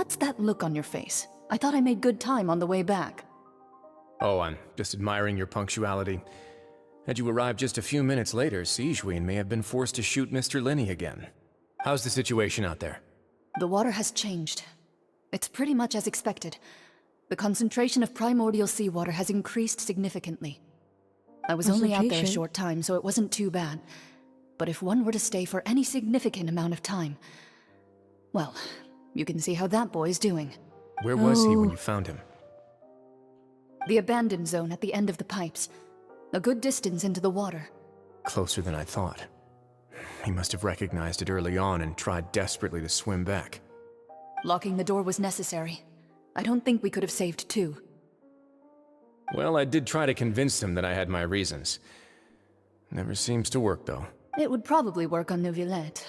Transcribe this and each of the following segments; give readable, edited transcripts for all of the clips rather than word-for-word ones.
What's that look on your face? I thought I made good time on the way back. Oh, I'm just admiring your punctuality. Had you arrived just a few minutes later, Sijuin may have been forced to shoot Mr. Linney again. How's the situation out there? The water has changed. It's pretty much as expected. The concentration of primordial seawater has increased significantly. I was only out there a short time, so it wasn't too bad. But if one were to stay for any significant amount of time... well, you can see how that boy's doing. Where was he when you found him? The abandoned zone at the end of the pipes. A good distance into the water. Closer than I thought. He must have recognized it early on and tried desperately to swim back. Locking the door was necessary. I don't think we could have saved two. Well, I did try to convince him that I had my reasons. Never seems to work, though. It would probably work on Neuvillette.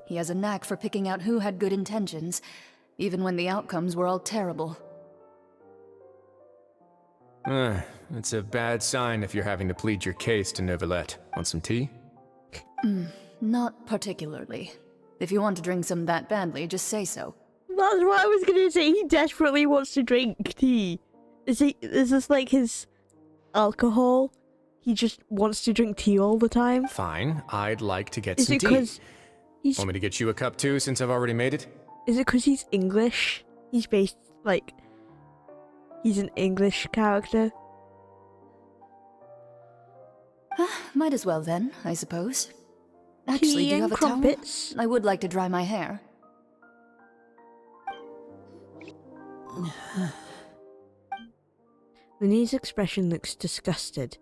He has a knack for picking out who had good intentions, even when the outcomes were all terrible. It's a bad sign if you're having to plead your case to Neuvillette. Want some tea? Not particularly. If you want to drink some that badly, just say so. That's what I was gonna say. He desperately wants to drink tea. Is this like his alcohol? He just wants to drink tea all the time? Fine, I'd like to get Is some it tea. 'cause he's... Want me to get you a cup too, since I've already made it? Is it because he's English? He's based, like... He's an English character? Might as well then, I suppose. Actually, Tea do you and have a crumpets? towel? I would like to dry my hair. Linney's expression looks disgusted.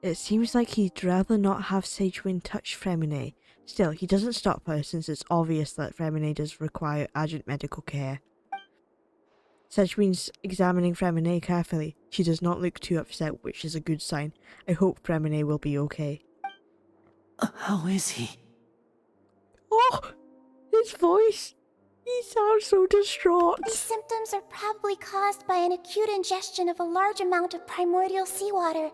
It seems like he'd rather not have Sijuin touch Fremine. Still, he doesn't stop her since it's obvious that Fremine does require urgent medical care. Sijuin's examining Fremine carefully. She does not look too upset, which is a good sign. I hope Fremine will be okay. How is he? Oh! His voice! He sounds so distraught. The symptoms are probably caused by an acute ingestion of a large amount of primordial seawater.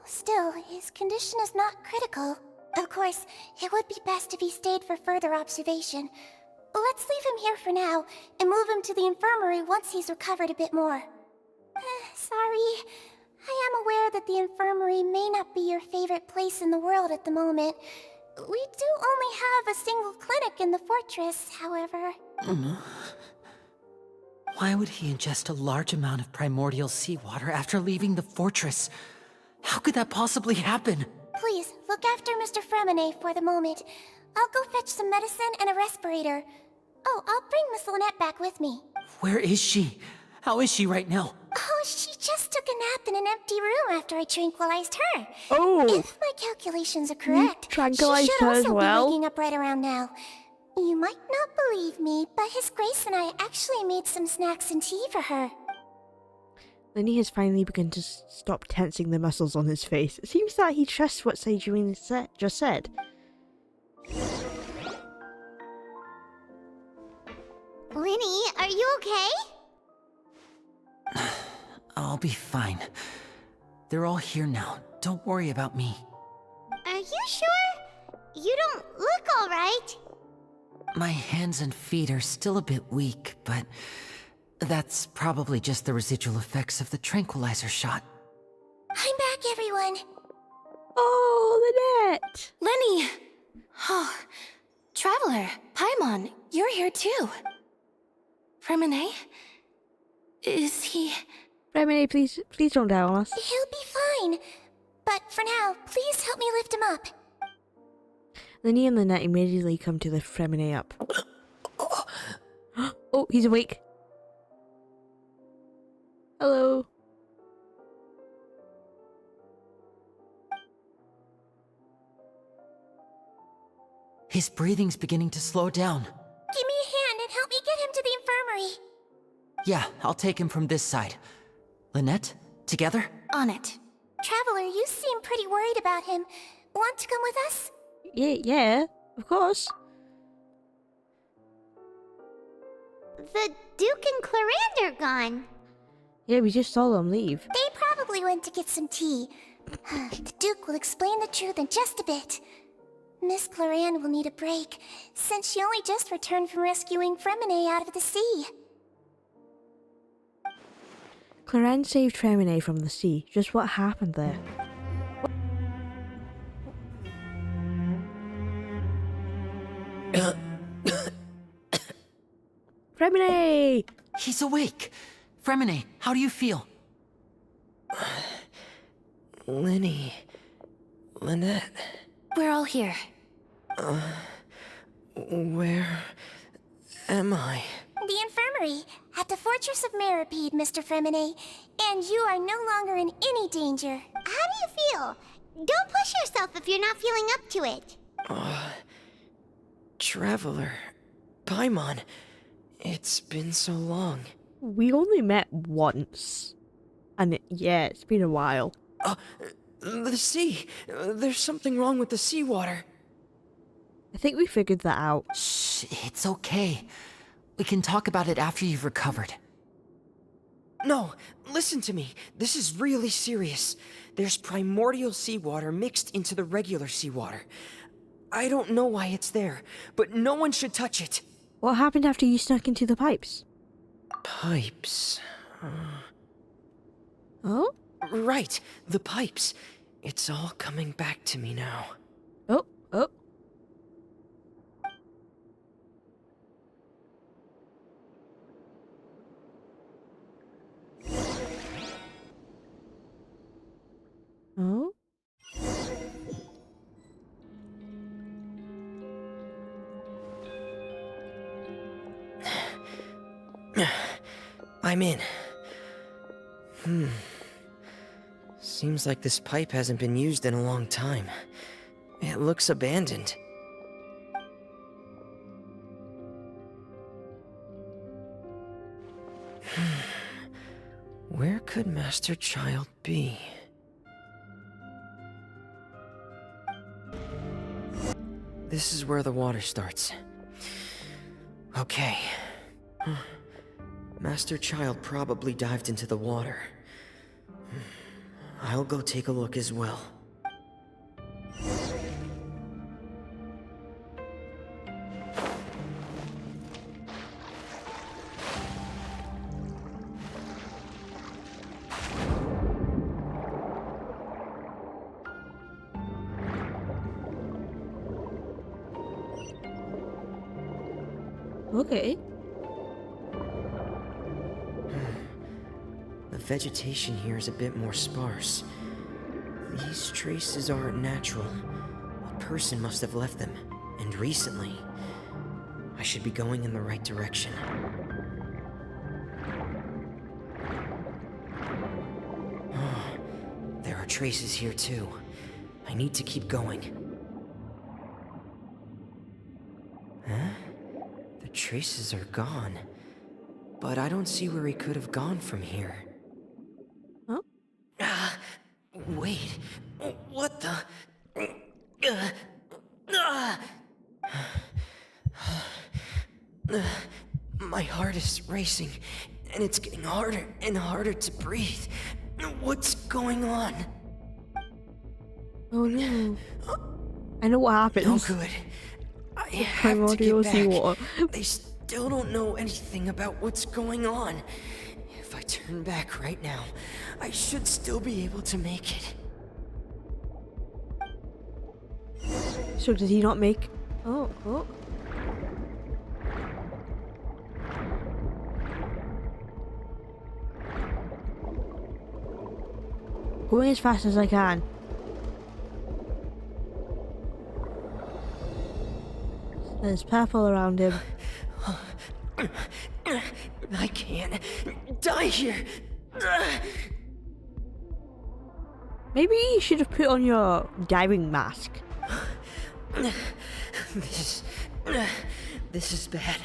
Still, his condition is not critical. Of course, it would be best if he stayed for further observation. Let's leave him here for now, and move him to the infirmary once he's recovered a bit more. Sorry. I am aware that the infirmary may not be your favorite place in the world at the moment. We do only have a single clinic in the fortress, however. Why would he ingest a large amount of primordial seawater after leaving the fortress? How could that possibly happen? Please, look after Mr. Fremine for the moment. I'll go fetch some medicine and a respirator. Oh, I'll bring Miss Lynette back with me. Where is she? How is she right now? Oh, she just took a nap in an empty room after I tranquilized her. Oh! If my calculations are correct, tranquilized she should her as also well? be waking up right around now. You might not believe me, but His Grace and I actually made some snacks and tea for her. Linney has finally begun to stop tensing the muscles on his face. It seems that he trusts what Sijuin just said. Linny, are you okay? I'll be fine. They're all here now. Don't worry about me. Are you sure? You don't look alright. My hands and feet are still a bit weak, but that's probably just the residual effects of the tranquilizer shot. I'm back, everyone. Oh, Lynette! Lenny! Oh, Traveler, Paimon, you're here too. Fremine? Is he... Fremine, please don't die on us. He'll be fine. But for now, please help me lift him up. Linney and Lynette immediately come to lift Fremine up. Oh, he's awake. Hello. His breathing's beginning to slow down. Give me a hand and help me get him to the infirmary. Yeah, I'll take him from this side. Lynette, together? On it. Traveler, you seem pretty worried about him. Want to come with us? Yeah, of course. The Duke and Clarande are gone. Yeah, we just saw them leave. They probably went to get some tea. The Duke will explain the truth in just a bit. Miss Clarande will need a break, since she only just returned from rescuing Fremine out of the sea. Clorine saved Tremine from the sea. Just what happened there? Tremine! He's awake. Fremine, how do you feel? Lenny. Lynette. We're all here. Where am I? The infirmary, at the Fortress of Meripede, Mr. Fremine. And you are no longer in any danger. How do you feel? Don't push yourself if you're not feeling up to it. Traveler. Paimon. It's been so long. We only met once. And yeah, it's been a while. The sea. There's something wrong with the seawater. I think we figured that out. Shh, it's okay. We can talk about it after you've recovered. No, listen to me. This is really serious. There's primordial seawater mixed into the regular seawater. I don't know why it's there, but no one should touch it. What happened after you snuck into the pipes? Pipes. Oh? Right, the pipes. It's all coming back to me now. Oh, oh. Oh? I'm in. Seems like this pipe hasn't been used in a long time. It looks abandoned. Where could Master Child be? This is where the water starts. Okay. Master Child probably dived into the water. I'll go take a look as well. Okay. The vegetation here is a bit more sparse. These traces aren't natural. A person must have left them, and recently. I should be going in the right direction. There are traces here too. I need to keep going. Huh? The traces are gone. But I don't see where he could have gone from here. Huh? Wait. What the? My heart is racing, and it's getting harder and harder to breathe. What's going on? Oh no. I know what happens. No good. I have to Primordial get back. seawater. They still don't know anything about what's going on. If I turn back right now, I should still be able to make it. So did he not make... Oh, oh. Going as fast as I can. There's purple around him. I can't die here. Maybe you should have put on your diving mask. This is bad.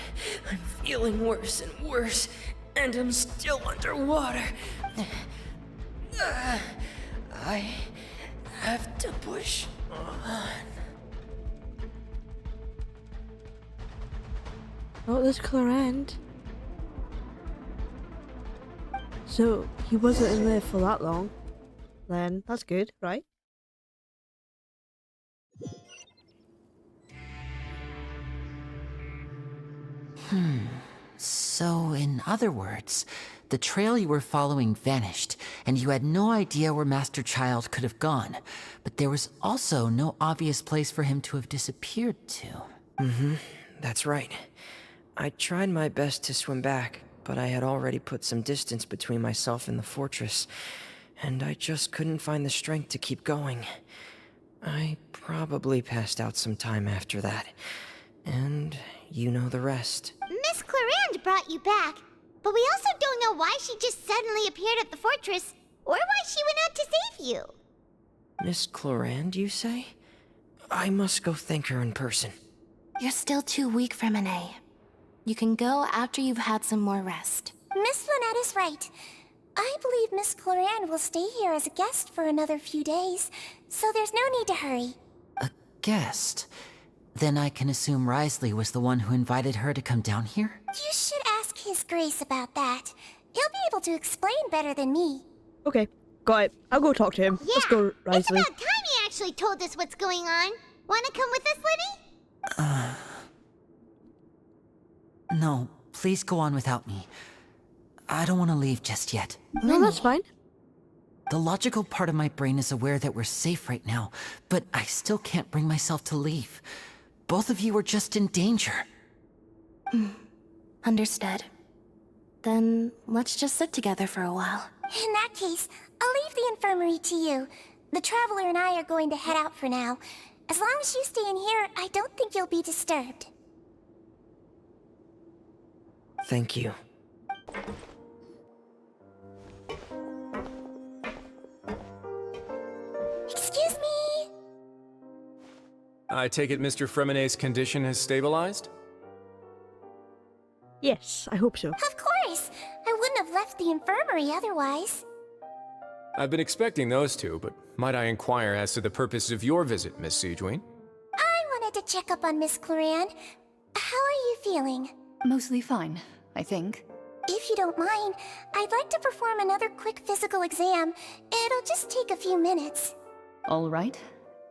I'm feeling worse and worse, and I'm still underwater. I have to push on. Oh, there's Clorinde. So, he wasn't in there for that long. Then, that's good, right? So, in other words, The trail you were following vanished, and you had no idea where Master Child could have gone. But there was also no obvious place for him to have disappeared to. That's right. I tried my best to swim back, but I had already put some distance between myself and the fortress, and I just couldn't find the strength to keep going. I probably passed out some time after that, and you know the rest. Miss Clarande brought you back, but we also don't know why she just suddenly appeared at the fortress, or why she went out to save you. Miss Clarande, you say? I must go thank her in person. You're still too weak, Fremine. You can go after you've had some more rest. Miss Lynette is right. I believe Miss Clarande will stay here as a guest for another few days, so there's no need to hurry. A guest? Then I can assume Risley was the one who invited her to come down here? You should ask His Grace about that. He'll be able to explain better than me. Okay, got it. I'll go talk to him. Yeah, Let's go, it's Risley. about time he actually told us what's going on. Wanna come with us, Lenny? No, please go on without me. I don't want to leave just yet. No, that's fine. The logical part of my brain is aware that we're safe right now, but I still can't bring myself to leave. Both of you are just in danger. Understood. Then let's just sit together for a while. In that case, I'll leave the infirmary to you. The Traveler and I are going to head out for now. As long as you stay in here, I don't think you'll be disturbed. Thank you. Excuse me? I take it Mr. Fremine's condition has stabilized? Yes, I hope so. Of course. I wouldn't have left the infirmary otherwise. I've been expecting those two, but might I inquire as to the purpose of your visit, Miss Siegewien? I wanted to check up on Miss Clarande. How are you feeling? Mostly fine, I think. If you don't mind, I'd like to perform another quick physical exam. It'll just take a few minutes. All right.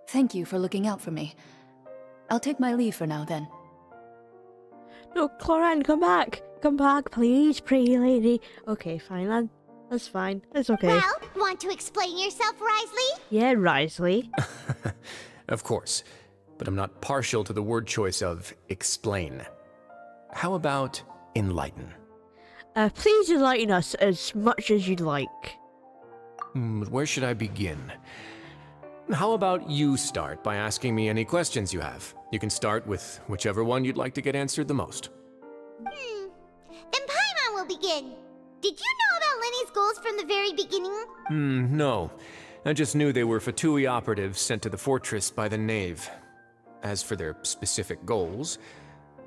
Thank you for looking out for me. I'll take my leave for now, then. No, Clarande, come back. Come back, please, pretty lady. Okay, fine, that's fine. It's okay. Well, want to explain yourself, Risley? Yeah, Risley. Of course, but I'm not partial to the word choice of explain. How about enlighten? Please enlighten us as much as you'd like. Where should I begin? How about you start by asking me any questions you have? You can start with whichever one you'd like to get answered the most. Then Paimon will begin. Did you know about Lenny's goals from the very beginning? No. I just knew they were Fatui operatives sent to the fortress by the Knave. As for their specific goals,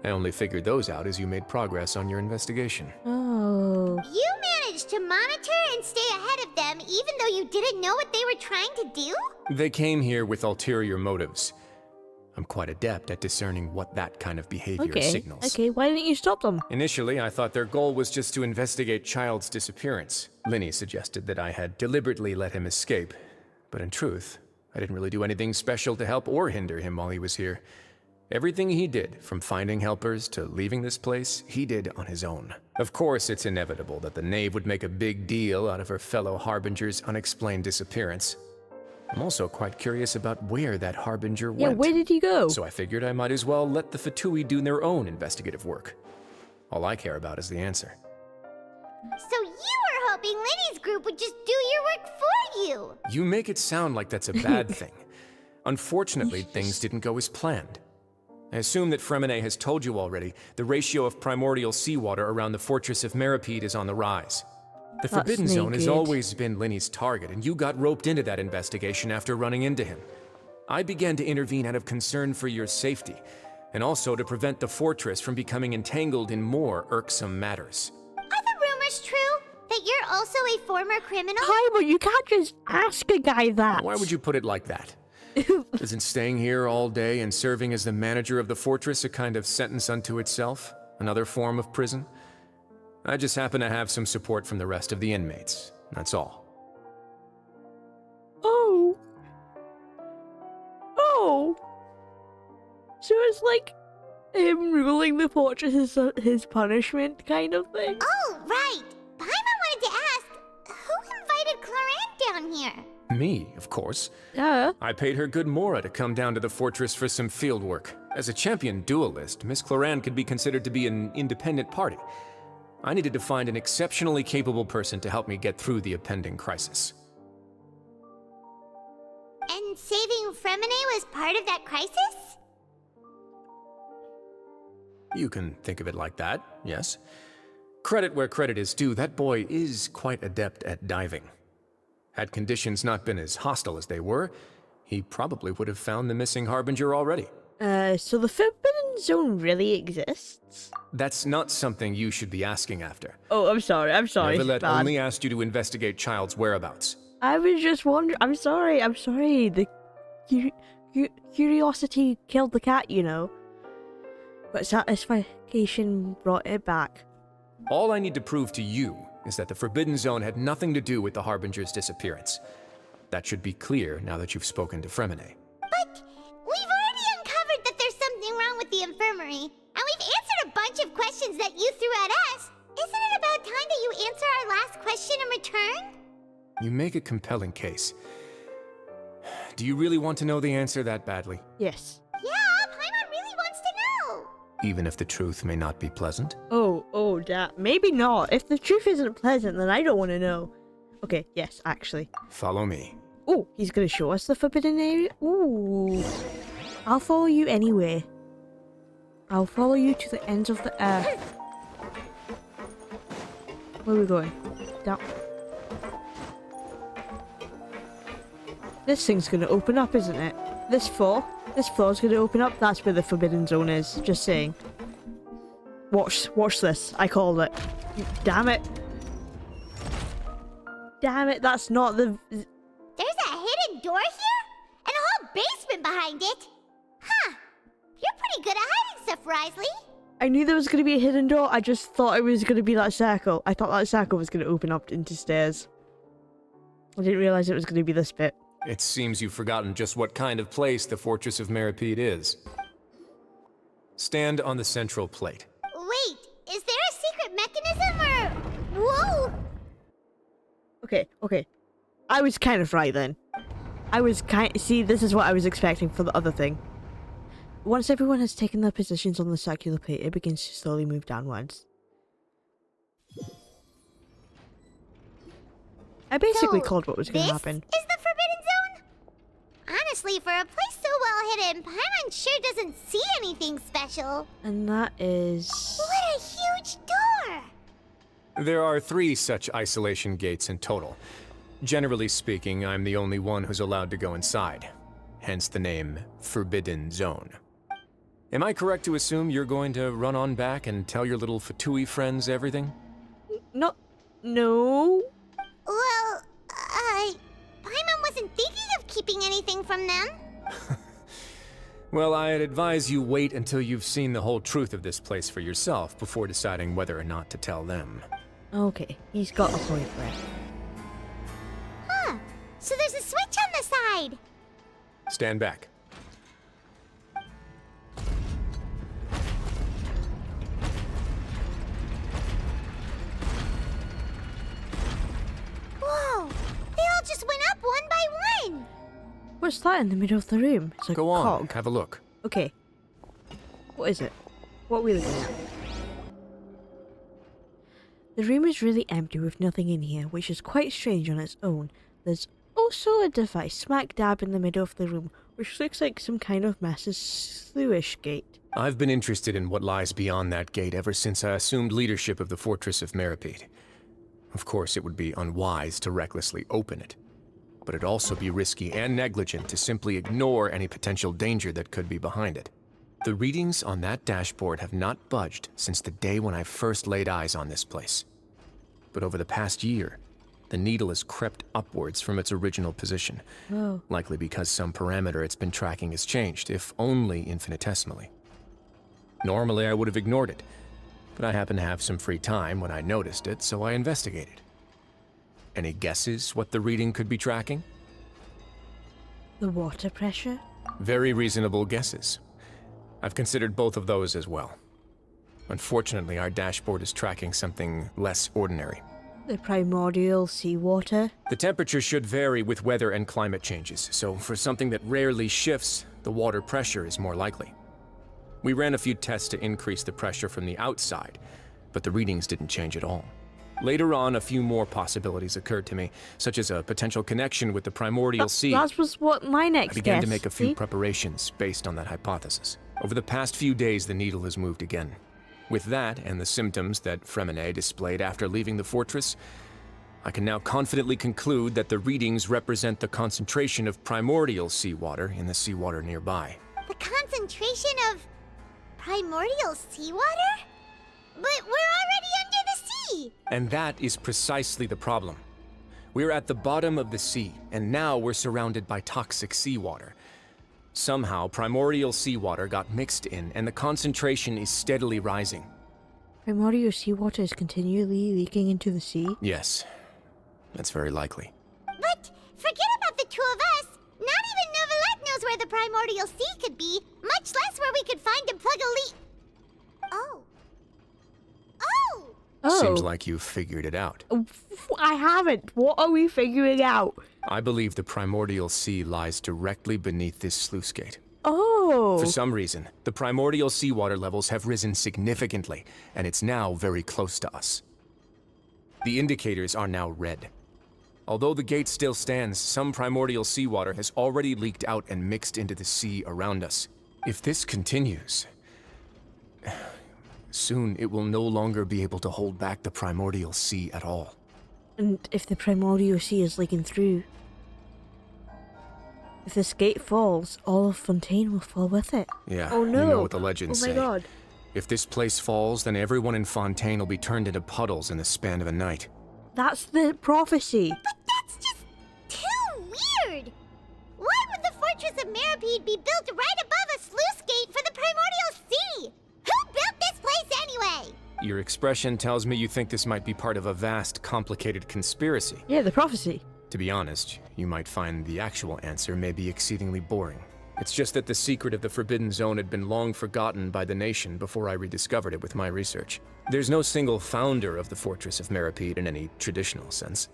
I only figured those out as you made progress on your investigation. Oh. You managed to monitor and stay ahead of them even though you didn't know what they were trying to do? They came here with ulterior motives. I'm quite adept at discerning what that kind of behavior signals. Okay, why didn't you stop them? Initially, I thought their goal was just to investigate Child's disappearance. Linny suggested that I had deliberately let him escape, but in truth, I didn't really do anything special to help or hinder him while he was here. Everything he did, from finding helpers to leaving this place, he did on his own. Of course, it's inevitable that the Knave would make a big deal out of her fellow Harbinger's unexplained disappearance. I'm also quite curious about where that Harbinger went. Yeah, where did he go? So I figured I might as well let the Fatui do their own investigative work. All I care about is the answer. So you were hoping Lenny's group would just do your work for you? You make it sound like that's a bad thing. Unfortunately, things didn't go as planned. I assume that Fremine has told you already, the ratio of primordial seawater around the fortress of Meripede is on the rise. The Forbidden Zone has always been Linny's target, and you got roped into that investigation after running into him. I began to intervene out of concern for your safety, and also to prevent the fortress from becoming entangled in more irksome matters. Are the rumors true? That you're also a former criminal? Paimon, you can't just ask a guy that. Why would you put it like that? Isn't staying here all day and serving as the manager of the fortress a kind of sentence unto itself? Another form of prison? I just happen to have some support from the rest of the inmates. That's all. Oh. Oh. So it's like him ruling the fortress is his punishment kind of thing? Oh, right. Paimon down here? Me, of course. Yeah. I paid her good mora to come down to the fortress for some field work. As a champion duelist, Miss Cloran could be considered to be an independent party. I needed to find an exceptionally capable person to help me get through the impending crisis. And saving Fremine was part of that crisis? You can think of it like that, yes. Credit where credit is due, that boy is quite adept at diving. Had conditions not been as hostile as they were, he probably would have found the missing Harbinger already. So the Forbidden Zone really exists? That's not something you should be asking after. Oh, I'm sorry. Neverlet Bad. only asked you to investigate Child's whereabouts. I was just wondering. I'm sorry. The curiosity killed the cat, you know. But satisfaction brought it back. All I need to prove to you is that the Forbidden Zone had nothing to do with the Harbinger's disappearance. That should be clear now that you've spoken to Fremine. But we've already uncovered that there's something wrong with the infirmary, and we've answered a bunch of questions that you threw at us. Isn't it about time that you answer our last question in return? You make a compelling case. Do you really want to know the answer that badly? Yes. Yeah, Paimon really wants to know. Even if the truth may not be pleasant? Oh, that. Maybe not. If the truth isn't pleasant, then I don't want to know. Okay, yes, actually. Follow me. Oh, he's gonna show us the forbidden area? Ooh. I'll follow you anyway. I'll follow you to the ends of the earth. Where are we going? Down. This thing's gonna open up, isn't it? This floor's gonna open up. That's where the Forbidden Zone is. Just saying. Watch this. I called it. Damn it. Damn it, that's not the... There's a hidden door here? And a whole basement behind it? Huh. You're pretty good at hiding stuff, Risley. I knew there was going to be a hidden door. I just thought it was going to be that circle. I thought that circle was going to open up into stairs. I didn't realize it was going to be this bit. It seems you've forgotten just what kind of place the Fortress of Meripede is. Stand on the central plate. Wait, is there a secret mechanism or... Whoa! Okay. I was kind of right then. See, this is what I was expecting for the other thing. Once everyone has taken their positions on the circular plate, it begins to slowly move downwards. I basically called what was going to happen. This is the Forbidden Zone? Honestly, for a place so well hidden, Paimon sure doesn't see anything special. And that is... What a huge door! There are 3 such isolation gates in total. Generally speaking, I'm the only one who's allowed to go inside. Hence the name Forbidden Zone. Am I correct to assume you're going to run on back and tell your little Fatui friends everything? No. Well, Paimon wasn't thinking of keeping anything from them. Well, I'd advise you wait until you've seen the whole truth of this place for yourself before deciding whether or not to tell them. Okay, he's got a point there. Huh. So there's a switch on the side. Stand back. Whoa! They all just went up one by one. What's that in the middle of the room? It's like Go a on, cog. have a look. Okay. What is it? What are we looking at? The room is really empty with nothing in here, which is quite strange on its own. There's also a device smack dab in the middle of the room, which looks like some kind of massive sluice gate. I've been interested in what lies beyond that gate ever since I assumed leadership of the Fortress of Meripede. Of course, it would be unwise to recklessly open it, but it'd also be risky and negligent to simply ignore any potential danger that could be behind it. The readings on that dashboard have not budged since the day when I first laid eyes on this place. But over the past year, the needle has crept upwards from its original position, likely because some parameter it's been tracking has changed, if only infinitesimally. Normally, I would have ignored it, but I happened to have some free time when I noticed it, so I investigated. Any guesses what the reading could be tracking? The water pressure? Very reasonable guesses. I've considered both of those as well. Unfortunately, our dashboard is tracking something less ordinary. The primordial seawater. The temperature should vary with weather and climate changes, so for something that rarely shifts, the water pressure is more likely. We ran a few tests to increase the pressure from the outside, but the readings didn't change at all. Later on, a few more possibilities occurred to me, such as a potential connection with the primordial sea. That was what my next I began to guess, make a few see? preparations based on that hypothesis. Over the past few days, the needle has moved again. With that, and the symptoms that Fremine displayed after leaving the fortress, I can now confidently conclude that the readings represent the concentration of primordial seawater in the seawater nearby. The concentration of primordial seawater? But we're already under the sea! And that is precisely the problem. We're at the bottom of the sea, and now we're surrounded by toxic seawater. Somehow, primordial seawater got mixed in, and the concentration is steadily rising. Primordial seawater is continually leaking into the sea? Yes, that's very likely. But forget about the two of us! Not even Neuvillette knows where the primordial sea could be, much less where we could find and plug a leak. Oh. Oh! Oh. Seems like you've figured it out. I haven't. What are we figuring out? I believe the primordial sea lies directly beneath this sluice gate. Oh. For some reason, the primordial seawater levels have risen significantly, and it's now very close to us. The indicators are now red. Although the gate still stands, some primordial seawater has already leaked out and mixed into the sea around us. If this continues, soon it will no longer be able to hold back the primordial sea at all. And if the primordial sea is leaking through, if this gate falls, all of Fontaine will fall with it. Yeah, Oh no. you know what the legends Oh my say. god. If this place falls, then everyone in Fontaine will be turned into puddles in the span of a night. That's the prophecy. But that's just too weird! Why would the Fortress of Meripede be built right above a sluice gate for the primordial sea? Who built this place anyway? Your expression tells me you think this might be part of a vast, complicated conspiracy. Yeah, the prophecy. To be honest, you might find the actual answer may be exceedingly boring. It's just that the secret of the Forbidden Zone had been long forgotten by the nation before I rediscovered it with my research. There's no single founder of the Fortress of Meripede in any traditional sense.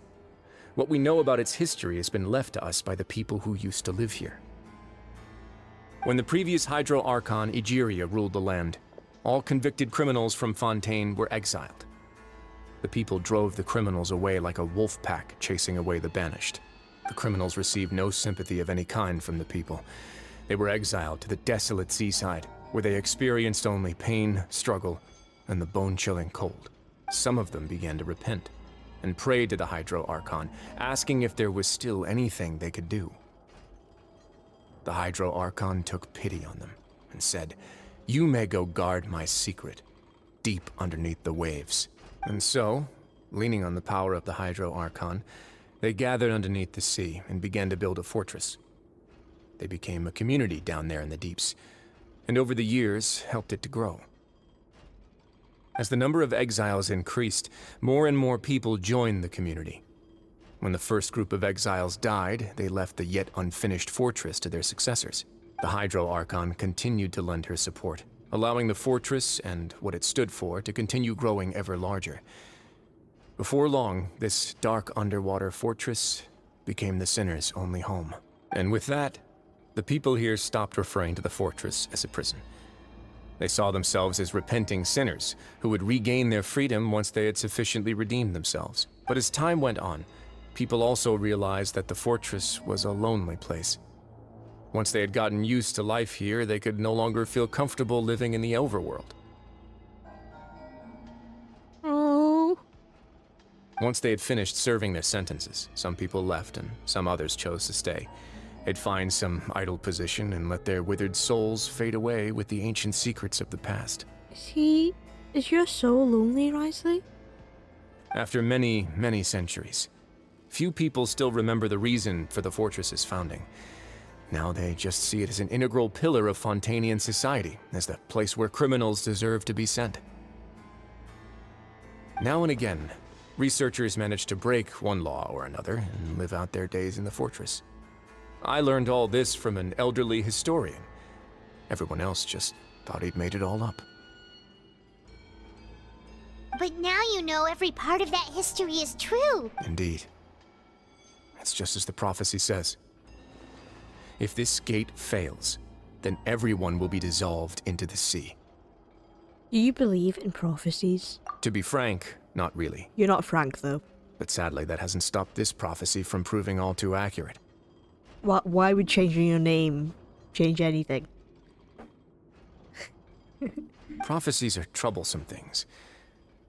What we know about its history has been left to us by the people who used to live here. When the previous Hydro Archon Egeria ruled the land, all convicted criminals from Fontaine were exiled. The people drove the criminals away like a wolf pack chasing away the banished. The criminals received no sympathy of any kind from the people. They were exiled to the desolate seaside, where they experienced only pain, struggle, and the bone-chilling cold. Some of them began to repent, and prayed to the Hydro Archon, asking if there was still anything they could do. The Hydro Archon took pity on them, and said, "You may go guard my secret, deep underneath the waves." And so, leaning on the power of the Hydro Archon, they gathered underneath the sea and began to build a fortress. They became a community down there in the deeps, and over the years helped it to grow. As the number of exiles increased, more and more people joined the community. When the first group of exiles died, they left the yet unfinished fortress to their successors. The Hydro Archon continued to lend her support, allowing the fortress and what it stood for to continue growing ever larger. Before long, this dark underwater fortress became the sinner's only home. And with that, the people here stopped referring to the fortress as a prison. They saw themselves as repenting sinners who would regain their freedom once they had sufficiently redeemed themselves. But as time went on, people also realized that the fortress was a lonely place. Once they had gotten used to life here, they could no longer feel comfortable living in the overworld. Oh. Once they had finished serving their sentences, some people left and some others chose to stay. They'd find some idle position and let their withered souls fade away with the ancient secrets of the past. Is your soul lonely, Risley? After many, many centuries, few people still remember the reason for the fortress's founding. Now they just see it as an integral pillar of Fontainian society, as the place where criminals deserve to be sent. Now and again, researchers manage to break one law or another and live out their days in the fortress. I learned all this from an elderly historian. Everyone else just thought he'd made it all up. But now you know every part of that history is true. Indeed. It's just as the prophecy says. If this gate fails, then everyone will be dissolved into the sea. Do you believe in prophecies? To be frank, not really. You're not Frank, though. But sadly, that hasn't stopped this prophecy from proving all too accurate. Why would changing your name change anything? Prophecies are troublesome things.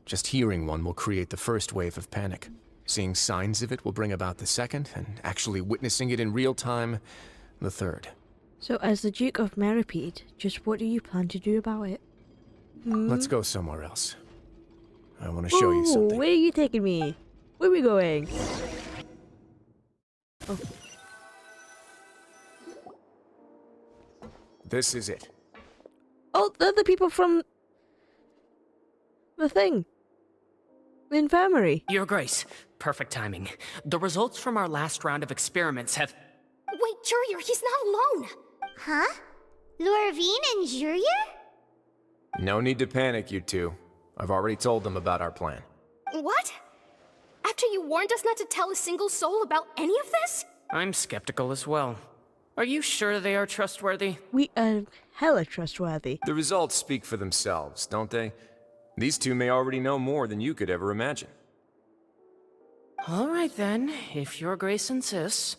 Just hearing one will create the first wave of panic. Seeing signs of it will bring about the second, and actually witnessing it in real time, the third. So, as the Duke of Meripede, just what do you plan to do about it? Let's go somewhere else. I want to show you something. Where are you taking me? Where are we going? Oh. This is it. Oh, they're the people from the thing. The infirmary. Your Grace, perfect timing. The results from our last round of experiments have... Wait, Jurier, he's not alone! Huh? Lorvine and Jurier? No need to panic, you two. I've already told them about our plan. What? After you warned us not to tell a single soul about any of this? I'm skeptical as well. Are you sure they are trustworthy? We are hella trustworthy. The results speak for themselves, don't they? These two may already know more than you could ever imagine. All right then, if Your Grace insists.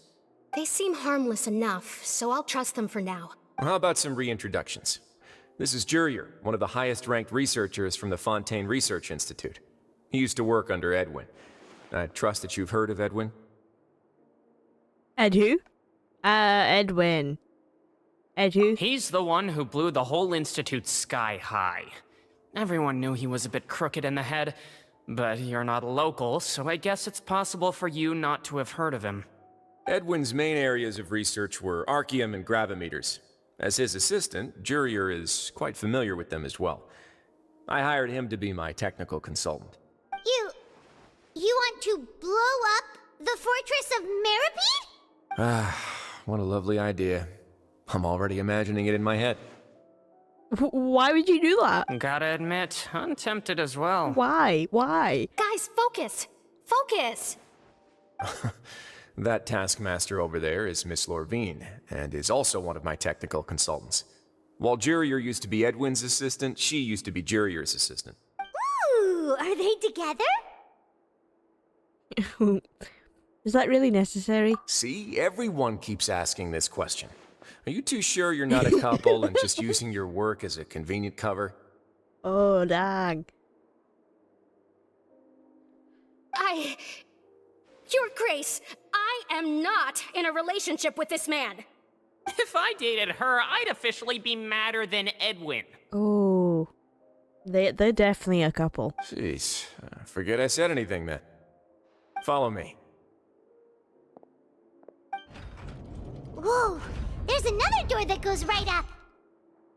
They seem harmless enough, so I'll trust them for now. How about some reintroductions? This is Jurier, one of the highest-ranked researchers from the Fontaine Research Institute. He used to work under Edwin. I trust that you've heard of Edwin? Ed who? Edwin. Ed who? He's the one who blew the whole institute sky high. Everyone knew he was a bit crooked in the head, but you're not a local, so I guess it's possible for you not to have heard of him. Edwin's main areas of research were archeum and gravimeters. As his assistant, Jurier is quite familiar with them as well. I hired him to be my technical consultant. You want to blow up the Fortress of Meripede? Ah, what a lovely idea. I'm already imagining it in my head. Why would you do that? Gotta admit, I'm tempted as well. Why? Why? Guys, focus! Focus! That taskmaster over there is Miss Lorvine, and is also one of my technical consultants. While Jurier used to be Edwin's assistant, she used to be Jurier's assistant. Ooh, are they together? Is that really necessary? See, everyone keeps asking this question. Are you too sure you're not a couple and just using your work as a convenient cover? Oh, dang. Your Grace, I am not in a relationship with this man. If I dated her, I'd officially be madder than Edwin. Oh. They're definitely a couple. Jeez, forget I said anything then. Follow me. Whoa, there's another door that goes right up.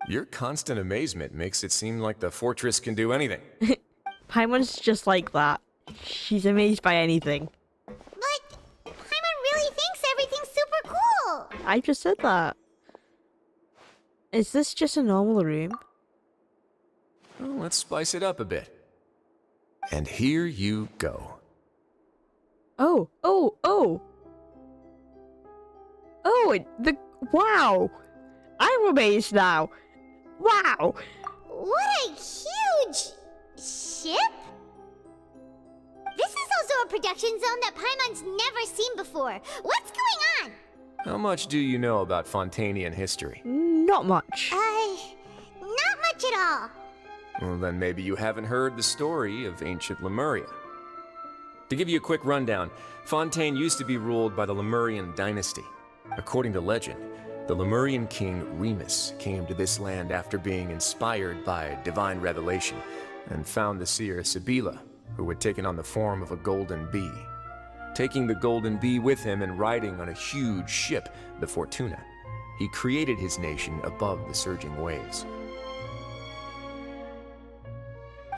Your constant amazement makes it seem like the fortress can do anything. Paimon's just like that. She's amazed by anything. But Paimon really thinks everything's super cool. I just said that. Is this just a normal room? Well, let's spice it up a bit. And here you go. Oh. Wow! I'm amazed now. Wow! What a huge ship? This is also a production zone that Paimon's never seen before. What's going on? How much do you know about Fontainian history? Not much. Not much at all. Well, then maybe you haven't heard the story of ancient Lemuria. To give you a quick rundown, Fontaine used to be ruled by the Lemurian dynasty. According to legend, the Lemurian king Remus came to this land after being inspired by divine revelation and found the seer Sibila, who had taken on the form of a golden bee. Taking the golden bee with him and riding on a huge ship, the Fortuna, he created his nation above the surging waves.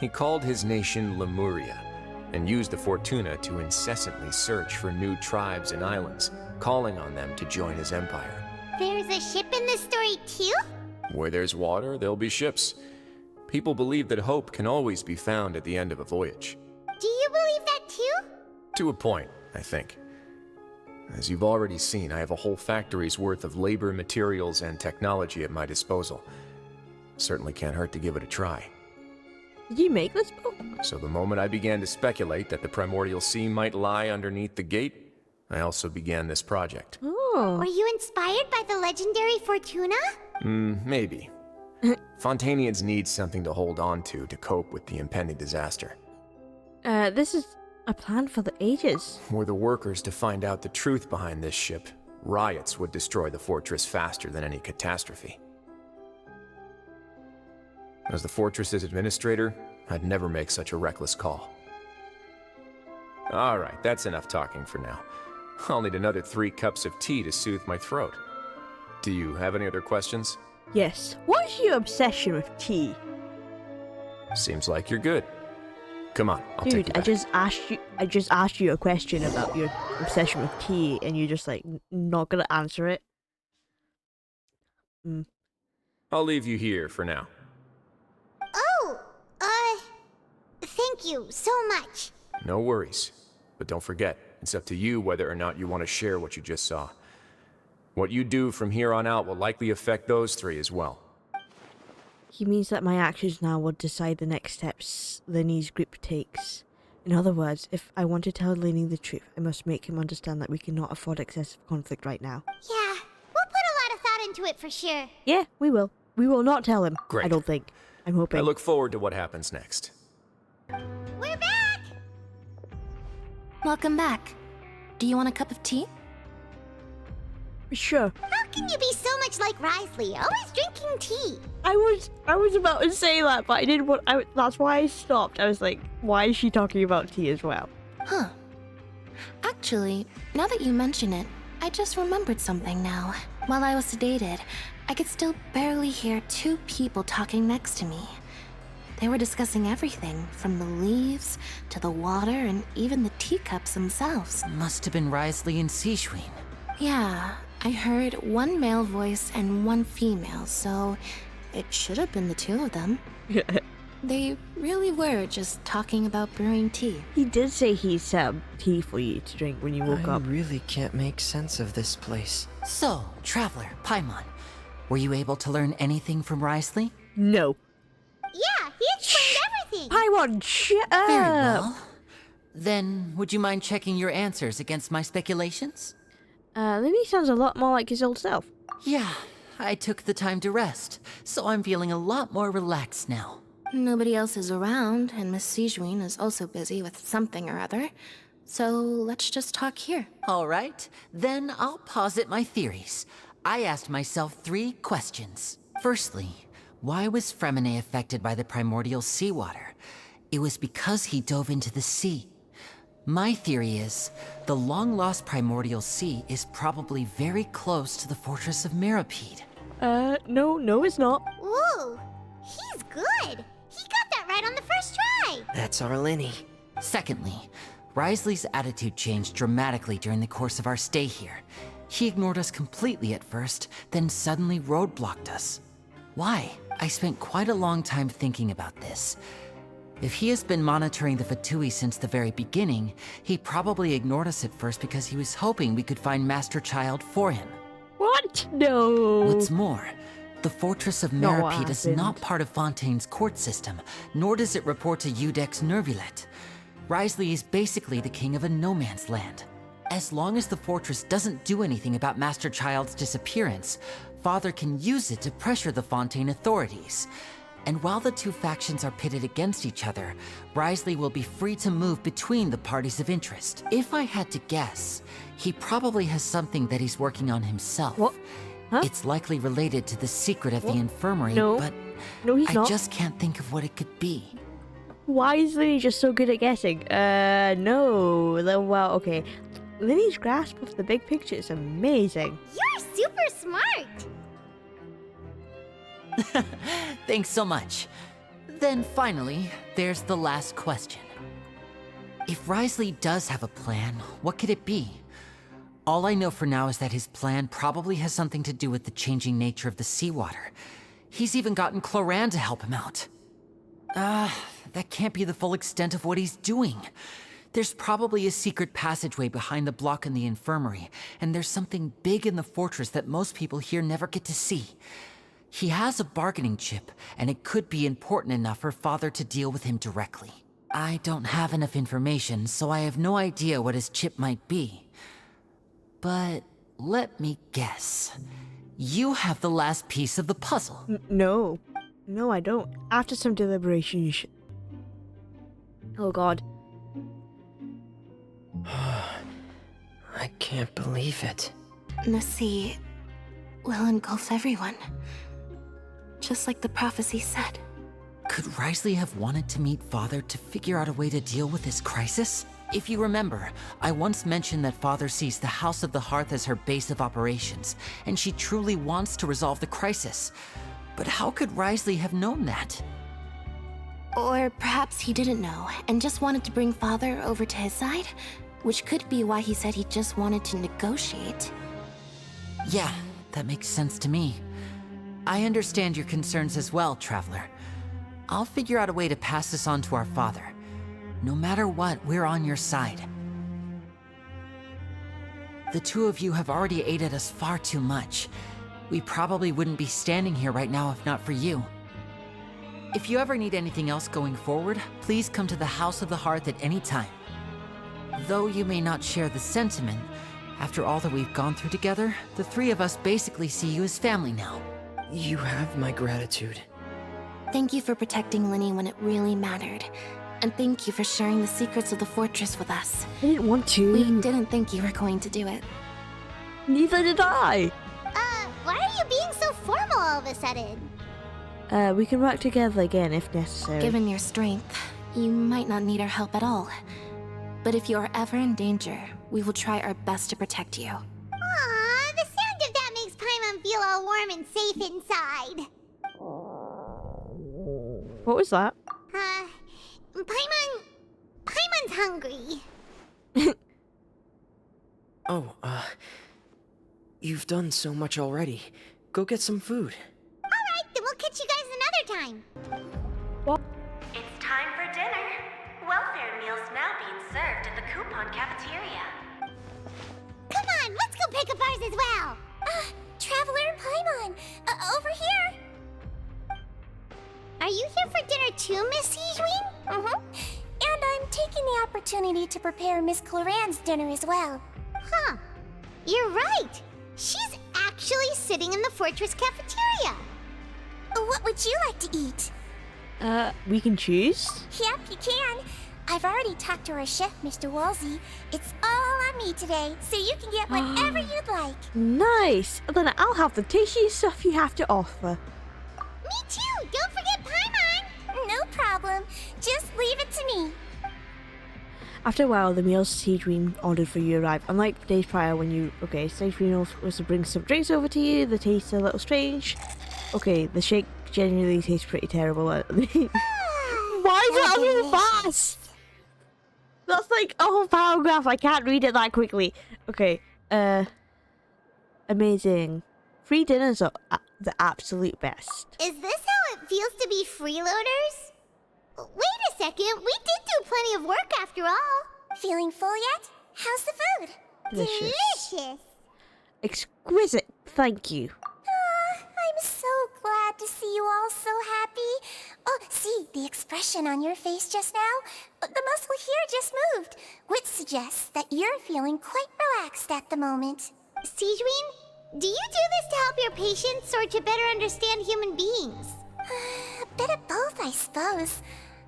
He called his nation Lemuria, and used the Fortuna to incessantly search for new tribes and islands, calling on them to join his empire. There's a ship in this story too? Where there's water, there'll be ships. People believe that hope can always be found at the end of a voyage. Do you believe that too? To a point, I think. As you've already seen, I have a whole factory's worth of labor, materials, and technology at my disposal. Certainly can't hurt to give it a try. Did you make this book? So the moment I began to speculate that the primordial sea might lie underneath the gate, I also began this project. Oh. Were you inspired by the legendary Fortuna? Maybe. Fontainians need something to hold on to cope with the impending disaster. This is a plan for the ages. Were the workers to find out the truth behind this ship, riots would destroy the fortress faster than any catastrophe. As the fortress's administrator, I'd never make such a reckless call. Alright, that's enough talking for now. I'll need another 3 cups of tea to soothe my throat. Do you have any other questions? Yes. What's your obsession with tea? Seems like you're good. Come on, I'll take you Dude, back. I just asked you a question about your obsession with tea, and you're just like not gonna answer it. I'll leave you here for now. Oh, thank you so much. No worries. But don't forget, it's up to you whether or not you want to share what you just saw. What you do from here on out will likely affect those 3 as well. He means that my actions now will decide the next steps Linny's group takes. In other words, if I want to tell Linny the truth, I must make him understand that we cannot afford excessive conflict right now. Yeah, we'll put a lot of thought into it for sure. Yeah, we will. We will not tell him. Great. I don't think. I'm hoping. I look forward to what happens next. We're back! Welcome back. Do you want a cup of tea? Sure. How can you be so much like Risley, always drinking tea? I was about to say that, but I didn't want. That's why I stopped. I was like, why is she talking about tea as well? Huh. Actually, now that you mention it, I just remembered something now. While I was sedated, I could still barely hear 2 people talking next to me. They were discussing everything, from the leaves to the water and even the teacups themselves. Must have been Risley and Sishwin. Yeah, I heard 1 male voice and 1 female, so it should have been the 2 of them. They really were just talking about brewing tea. He did say he set up tea for you to drink when you woke I up. really can't make sense of this place. So, Traveler, Paimon, were you able to learn anything from Risley? No. Yeah, he explained everything. Paimon, shut up! Very well. Then, would you mind checking your answers against my speculations? Linny sounds a lot more like his old self. Yeah, I took the time to rest, so I'm feeling a lot more relaxed now. Nobody else is around, and Miss Sijwin is also busy with something or other. So let's just talk here. All right, then I'll posit my theories. I asked myself 3 questions. Firstly, why was Fremine affected by the primordial seawater? It was because he dove into the sea. My theory is, the long-lost primordial sea is probably very close to the fortress of Mirapede. No, it's not. Ooh, he's good. He got that right on the first try. That's our Linny. Secondly, Risley's attitude changed dramatically during the course of our stay here. He ignored us completely at first, then suddenly roadblocked us. Why? I spent quite a long time thinking about this. If he has been monitoring the Fatui since the very beginning, he probably ignored us at first because he was hoping we could find Master Child for him. What? No. What's more, the Fortress of Not what Mirapede is happened. not part of Fontaine's court system, nor does it report to Udex Nervulet. Risley is basically the king of a no-man's land. As long as the fortress doesn't do anything about Master Child's disappearance, Father can use it to pressure the Fontaine authorities. And while the 2 factions are pitted against each other, Risley will be free to move between the parties of interest. If I had to guess, he probably has something that he's working on himself. What? Huh? It's likely related to the secret of the infirmary, No. but No, he's I not. just can't think of what it could be. Why is Linny just so good at guessing? No. Well, okay. Linny's grasp of the big picture is amazing. You're super smart. Thanks so much. Then finally, there's the last question. If Risley does have a plan, what could it be? All I know for now is that his plan probably has something to do with the changing nature of the seawater. He's even gotten Cloran to help him out. That can't be the full extent of what he's doing. There's probably a secret passageway behind the block in the infirmary, and there's something big in the fortress that most people here never get to see. He has a bargaining chip, and it could be important enough for Father to deal with him directly. I don't have enough information, so I have no idea what his chip might be. But let me guess. You have the last piece of the puzzle. No. No, I don't. After some deliberation, you should... Oh god. I can't believe it. The sea will engulf everyone. Just like the prophecy said. Could Wriothesley have wanted to meet Father to figure out a way to deal with this crisis? If you remember, I once mentioned that Father sees the House of the Hearth as her base of operations, and she truly wants to resolve the crisis. But how could Wriothesley have known that? Or perhaps he didn't know and just wanted to bring Father over to his side, which could be why he said he just wanted to negotiate. Yeah, that makes sense to me. I understand your concerns as well, Traveler. I'll figure out a way to pass this on to our father. No matter what, we're on your side. The two of you have already aided us far too much. We probably wouldn't be standing here right now if not for you. If you ever need anything else going forward, please come to the House of the Hearth at any time. Though you may not share the sentiment, after all that we've gone through together, the three of us basically see you as family now. You have my gratitude. Thank you for protecting Linny when it really mattered. And thank you for sharing the secrets of the fortress with us. I didn't want to. We didn't think you were going to do it. Neither did I. Why are you being so formal all of a sudden? We can work together again if necessary. Given your strength, you might not need our help at all. But if you are ever in danger, we will try our best to protect you. Aw, the sound of that makes Paimon feel all warm and safe inside. What was that? Paimon's hungry. Oh, you've done so much already. Go get some food. Alright, then we'll catch you guys another time. What? It's time for dinner. Welfare meals now being served at the coupon cafeteria. Come on, let's go pick up ours as well. Traveler and Paimon, over here. Are you here for dinner too, Miss Sijwin? Mm-hmm. And I'm taking the opportunity to prepare Miss Cloran's dinner as well. Huh. You're right. She's actually sitting in the fortress cafeteria. What would you like to eat? We can choose? Yep, you can. I've already talked to our chef, Mr. Wolsey. It's all on me today, so you can get whatever you'd like. Nice! Then I'll have the tastiest stuff you have to offer. Me too! Don't forget Paimon! No problem. Just leave it to me. After a while, the meals Sijwin ordered for you arrive. Unlike days prior when you... Okay, Sijwin was to bring some drinks over to you. The taste a little strange. Okay, the shake genuinely tastes pretty terrible. Why is that so fast? That's like a whole paragraph. I can't read it that quickly. Okay, amazing. Free dinners are the absolute best. Is this how it feels to be freeloaders? Wait a second, we did do plenty of work after all. Feeling full yet? How's the food? Delicious. Exquisite, thank you. I'm so glad to see you all so happy. Oh, see, the expression on your face just now? The muscle here just moved, which suggests that you're feeling quite relaxed at the moment. Sijwin, do you do this to help your patients or to better understand human beings? A bit of both, I suppose.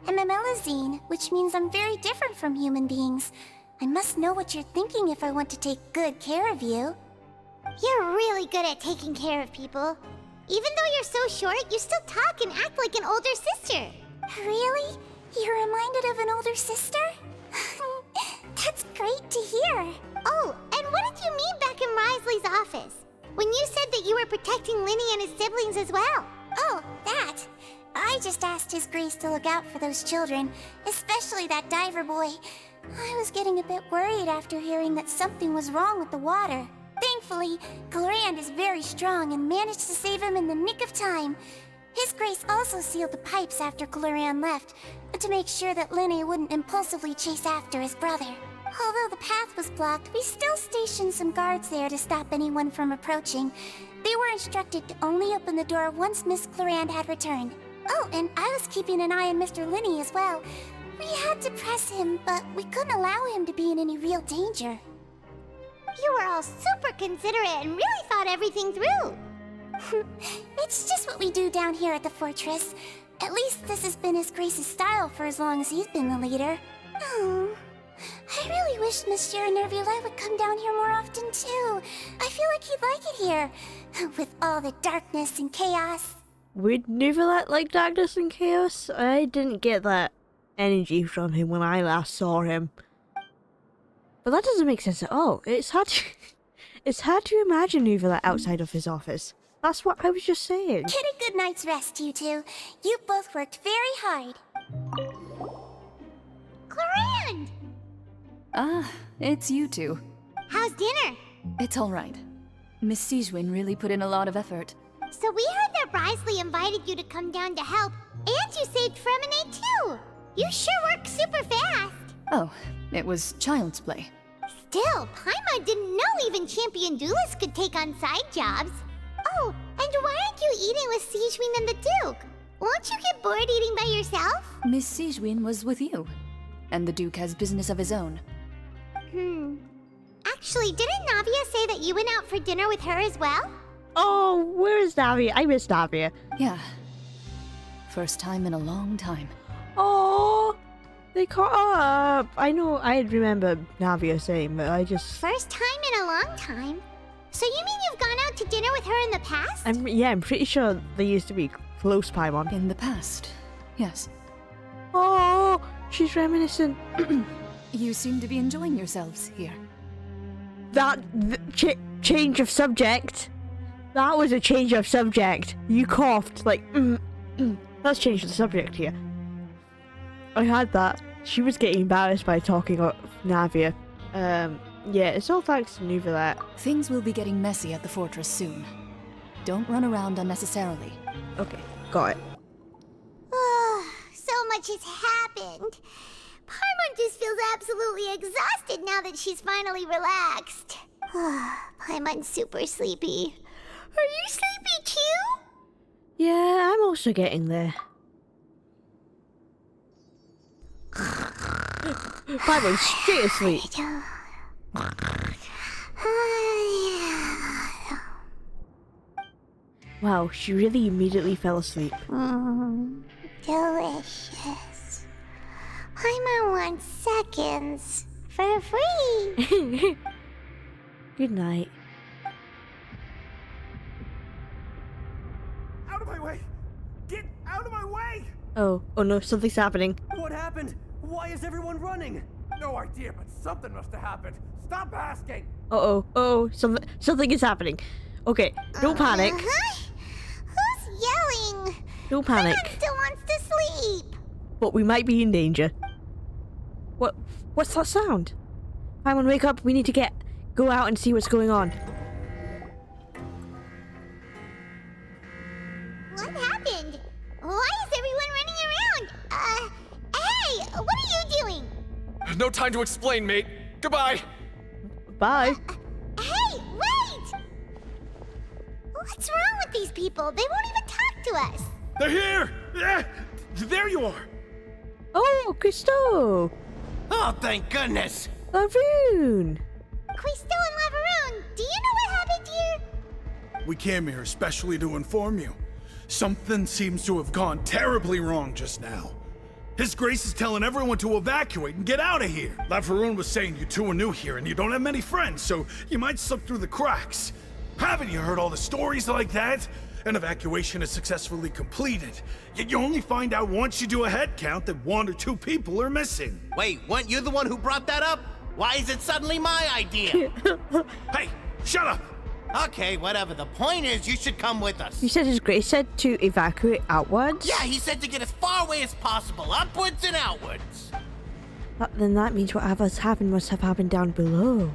I'm a Melazine, which means I'm very different from human beings. I must know what you're thinking if I want to take good care of you. You're really good at taking care of people. Even though you're so short, you still talk and act like an older sister. Really? You're reminded of an older sister? That's great to hear. Oh, and what did you mean back in Wriothesley's office? When you said that you were protecting Linny and his siblings as well? Oh, that. I just asked His Grace to look out for those children, especially that diver boy. I was getting a bit worried after hearing that something was wrong with the water. Thankfully, Clorand is very strong and managed to save him in the nick of time. His Grace also sealed the pipes after Coloran left, to make sure that Linny wouldn't impulsively chase after his brother. Although the path was blocked, we still stationed some guards there to stop anyone from approaching. They were instructed to only open the door once Miss Clorand had returned. Oh, and I was keeping an eye on Mr. Linny as well. We had to press him, but we couldn't allow him to be in any real danger. You were all super considerate and really thought everything through. It's just what we do down here at the fortress. At least this has been His Grace's style for as long as he's been the leader. Oh, I really wish Monsieur Nervulette would come down here more often too. I feel like he'd like it here, with all the darkness and chaos. Would Nervulette like darkness and chaos? I didn't get that energy from him when I last saw him. But that doesn't make sense at all. It's hard to imagine Nervulette outside of his office. That's what I was just saying. Get a good night's rest, you two. You both worked very hard. Clorand! Ah, it's you two. How's dinner? It's all right. Miss Sijwin really put in a lot of effort. So we heard that Risley invited you to come down to help, and you saved Fremonade too! You sure work super fast! Oh, it was child's play. Still, Paimon didn't know even champion duelists could take on side jobs. Oh, and why aren't you eating with Sijwin and the Duke? Won't you get bored eating by yourself? Miss Sijwin was with you, and the Duke has business of his own. Actually, didn't Navia say that you went out for dinner with her as well? Oh, where is Navia? I miss Navia. Yeah. First time in a long time. Oh, they caught up. I know, I remember Navia saying, but I just... First time in a long time? So you mean you've gone out to dinner with her in the past? I'm pretty sure they used to be close, Paimon. In the past, yes. Oh, she's reminiscent. You seem to be enjoying yourselves here. That change of subject. That was a change of subject. You coughed like, Let's change the subject here. I had that. She was getting embarrassed by talking of Navia. Yeah, it's all thanks to Nervulette. Things will be getting messy at the fortress soon. Don't run around unnecessarily. Okay, got it. So much has happened. Paimon just feels absolutely exhausted now that she's finally relaxed. Paimon's super sleepy. Are you sleepy too? Yeah, I'm also getting there. Paimon's straight asleep. Wow, she really immediately fell asleep. Delicious. Paimon wants seconds for free. Good night. Out of my way! Get out of my way! Oh no, something's happening. What happened? Why is everyone running? No idea, but something must have happened. Stop asking! Something is happening. Okay, don't panic. Who's yelling? Don't panic. Paimon still wants to sleep. But we might be in danger. What's that sound? Paimon, wake up. We need to go out and see what's going on. What happened? Why is everyone running around? Hey, what are you doing? No time to explain, mate. Goodbye. Bye. Hey, wait! What's wrong with these people? They won't even talk to us. They're here! Yeah, there you are! Oh, Christo! Oh, thank goodness! Laroon! Quisto and Lavaroon, do you know what happened here? We came here especially to inform you. Something seems to have gone terribly wrong just now. His Grace is telling everyone to evacuate and get out of here. Lavaroon was saying you two are new here and you don't have many friends, so you might slip through the cracks. Haven't you heard all the stories like that? An evacuation is successfully completed, yet you only find out once you do a head count that 1 or 2 people are missing. Wait, weren't you the one who brought that up? Why is it suddenly my idea? Hey, shut up! Okay, whatever. The point is, you should come with us. You said His Grace said to evacuate outwards? Yeah, he said to get as far away as possible, upwards and outwards. Then that means whatever's happened must have happened down below.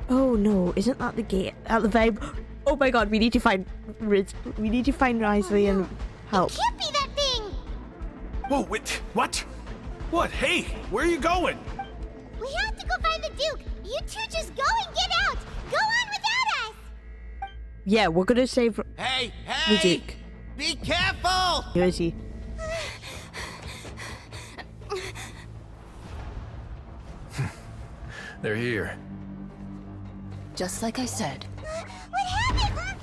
Oh no, isn't that the gate at the very... Oh my god, we need to find Risley and help. It can't be that thing! Whoa, wait, what? What? Hey, where are you going? We have to go find the Duke! You two just go and get out! Go on without us! Yeah, we're gonna save Hey, the hey! Duke. Be careful! Here is he. They're here. Just like I said. What happened?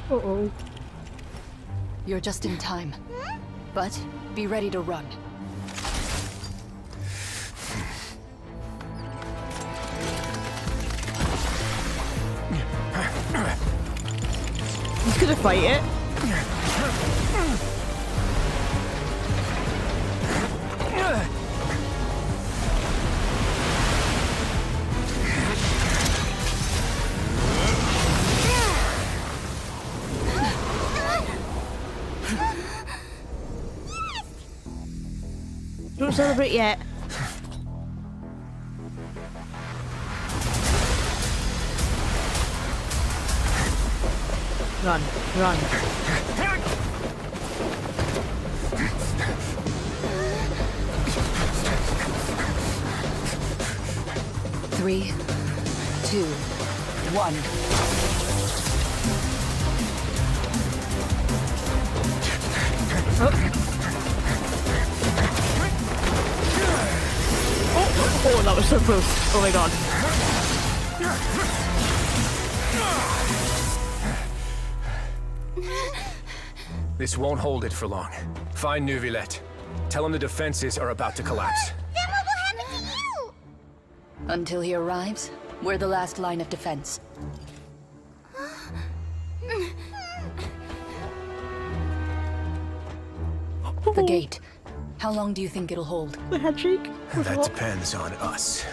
Uh-oh. You're just in time. But be ready to run. He's gonna fight it. Don't celebrate yet. Run, run. Three, two, one. Oh, that was so close. Oh my god. This won't hold it for long. Find Neuvillette. Tell him the defenses are about to collapse. Then what will happen to you? Until he arrives, we're the last line of defense. The gate. How long do you think it'll hold? The handshake. That depends on us.